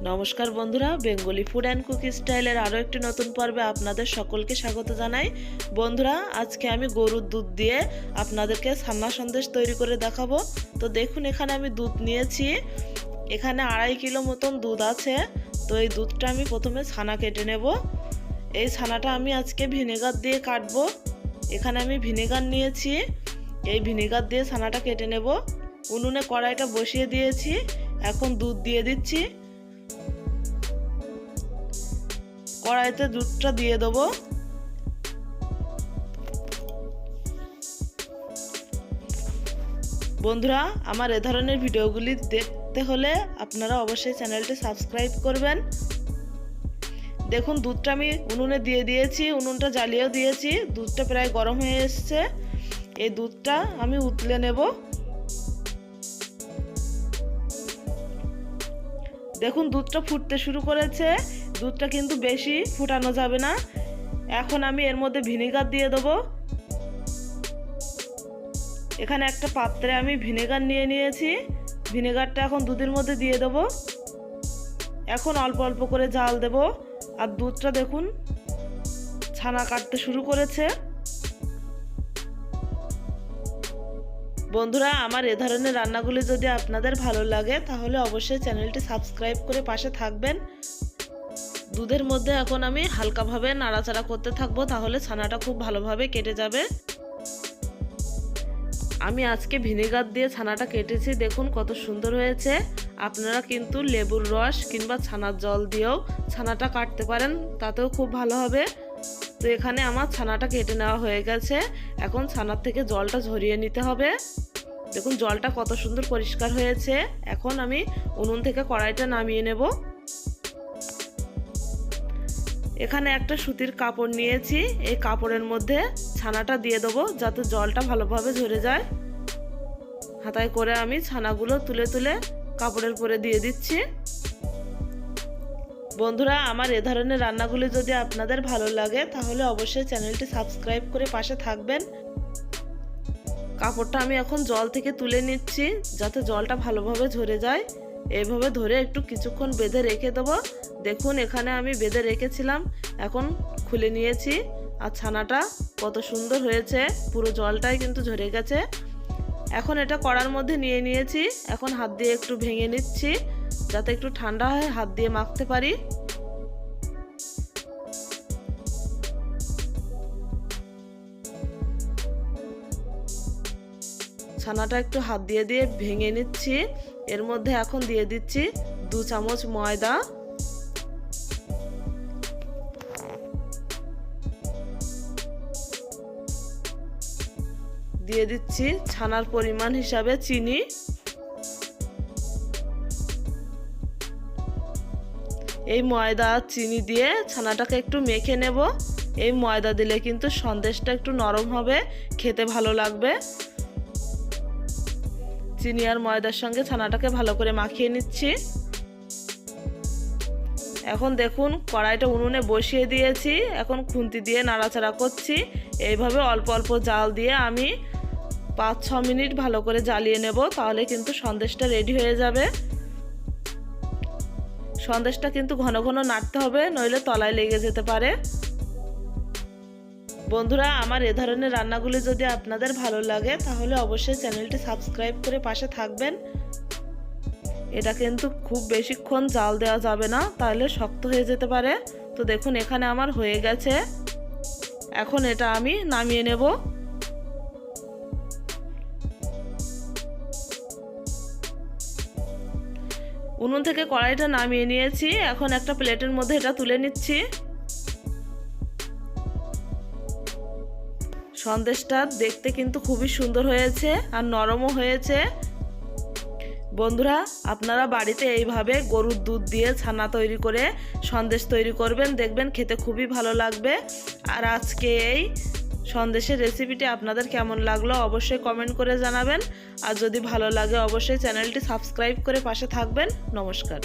নমস্কার বন্ধুরা, Bengali food and cookie স্টাইলের আরও একটি নতুন পর্বে আপনাদের সকলকে স্বাগত জানাই। বন্ধুরা, আজকে আমি গরুর দুধ দিয়ে আপনাদেরকে ছানা সন্দেশ তৈরি করে দেখাবো। তো দেখুন, এখানে আমি দুধ নিয়েছি, এখানে 2.5 কিলো মতন দুধ আছে। তো এই দুধটা আমি প্রথমে ছানা কেটে নেব। এই ছানাটা আমি আজকে ভিনেগার দিয়ে কাটবো। এখানে আমি ভিনেগার নিয়েছি, এই ভিনেগার দিয়ে ছানাটা কেটে নেব। উনুনে কড়াইটা বসিয়ে দিয়েছি, এখন দুধ দিয়ে দিচ্ছি। কড়াইতে দুধটা দিয়ে দেবো। বন্ধুরা, আমার এ ধরনের ভিডিওগুলি দেখতে হলে আপনারা অবশ্যই চ্যানেলটি সাবস্ক্রাইব করবেন। দেখুন, দুধটা আমি উনুনে দিয়ে দিয়েছি, উনুনটা জ্বালিয়েও দিয়েছি। দুধটা প্রায় গরম হয়ে এসছে। এই দুধটা আমি উতলে নেব। দেখুন, দুধটা ফুটতে শুরু করেছে। দুধটা কিন্তু বেশি ফুটানো যাবে না। এখন আমি এর মধ্যে ভিনেগার দিয়ে দেবো। এখানে একটা পাত্রে আমি ভিনেগার নিয়ে নিয়েছি। ভিনেগারটা এখন দুধের মধ্যে দিয়ে দেবো। এখন অল্প অল্প করে জাল দেব। আর দুধটা দেখুন ছানা কাটতে শুরু করেছে। বন্ধুরা, আমার এ ধরনের রান্নাগুলি যদি আপনাদের ভালো লাগে তাহলে অবশ্যই চ্যানেলটি সাবস্ক্রাইব করে পাশে থাকবেন। দুধের মধ্যে এখন আমি হালকাভাবে নাড়াচাড়া করতে থাকবো, তাহলে ছানাটা খুব ভালোভাবে কেটে যাবে। আমি আজকে ভিনেগার দিয়ে ছানাটা কেটেছি, দেখুন কত সুন্দর হয়েছে। আপনারা কিন্তু লেবুর রস কিংবা ছানার জল দিয়েও ছানাটা কাটতে পারেন, তাতেও খুব ভালো হবে। তো এখানে আমার ছানাটা কেটে নেওয়া হয়ে গেছে। এখন ছানার থেকে জলটা ঝরিয়ে নিতে হবে। দেখুন জলটা কত সুন্দর পরিষ্কার হয়েছে। এখন আমি উনুন থেকে কড়াইটা নামিয়ে নেব। এখানে একটা সুতির কাপড় নিয়েছি, এই কাপড়ের মধ্যে ছানাটা দিয়ে দেবো যাতে জলটা ভালোভাবে ঝরে যায়। হাতায় করে আমি ছানাগুলো তুলে তুলে কাপড়ের উপরে দিয়ে দিচ্ছি। বন্ধুরা, আমার এ ধরনের রান্নাগুলি যদি আপনাদের ভালো লাগে তাহলে অবশ্যই চ্যানেলটি সাবস্ক্রাইব করে পাশে থাকবেন। কাপড়টা আমি এখন জল থেকে তুলে নিচ্ছি যাতে জলটা ভালোভাবে ঝরে যায়। এইভাবে ধরে একটু কিছুক্ষণ বেঁধে রেখে দেবো। দেখুন, এখানে আমি বেঁধে রেখেছিলাম, এখন খুলে নিয়েছি। আর ছানাটা কত সুন্দর হয়েছে, পুরো জলটাই কিন্তু ঝরে গেছে। এখন এটা কড়ার মধ্যে নিয়ে নিয়েছি। এখন হাত দিয়ে একটু ভেঙে নিচ্ছি যাতে একটু ঠান্ডা হয়, হাত দিয়ে মাখতে পারি। ছানাটা একটু হাত দিয়ে দিয়ে ভেঙে নিচ্ছি। এর মধ্যে এখন দিয়ে দিচ্ছি 2 চামচ ময়দা। দিয়ে দিচ্ছি ছানার পরিমাণ হিসাবে চিনি। এই ময়দা আর চিনি দিয়ে ছানাটাকে একটু মেখে নেব। এই ময়দা দিলে কিন্তু সন্দেশটা একটু নরম হবে, খেতে ভালো লাগবে। চিনি আর ময়দার সঙ্গে ছানাটাকে ভালো করে মাখিয়ে নিচ্ছি। এখন দেখুন কড়াইটা উনুনে বসিয়ে দিয়েছি, এখন খুন্তি দিয়ে নাড়াচাড়া করছি। এইভাবে অল্প অল্প জাল দিয়ে আমি 5-6 মিনিট ভালো করে জ্বালিয়ে নেব, তাহলে কিন্তু সন্দেশটা রেডি হয়ে যাবে। সন্দেশটা কিন্তু ঘন ঘন নাড়তে হবে, নইলে তলায় লেগে যেতে পারে। বন্ধুরা, আমার এ ধরনের রান্নাগুলি যদি আপনাদের ভালো লাগে তাহলে অবশ্যই চ্যানেলটি সাবস্ক্রাইব করে পাশে থাকবেন। এটা কিন্তু খুব বেশিক্ষণ জাল দেওয়া যাবে না, তাহলে শক্ত হয়ে যেতে পারে। তো দেখুন এখানে আমার হয়ে গেছে। এখন এটা আমি নামিয়ে নেব। উনুন থেকে কড়াইটা নামিয়ে নিয়েছি, এখন একটা প্লেটের মধ্যে এটা তুলে নিচ্ছি। সন্দেশটা দেখতে কিন্তু খুবই সুন্দর হয়েছে আর নরমও হয়েছে। বন্ধুরা, আপনারা বাড়িতে এইভাবে গরুর দুধ দিয়ে ছানা তৈরি করে সন্দেশ তৈরি করবেন, দেখবেন খেতে খুবই ভালো লাগবে। আর আজকে এই সন্দেশের রেসিপিটি আপনাদের কেমন লাগলো অবশ্যই কমেন্ট করে জানাবেন। আর যদি ভালো লাগে অবশ্যই চ্যানেলটি সাবস্ক্রাইব করে পাশে থাকবেন। নমস্কার।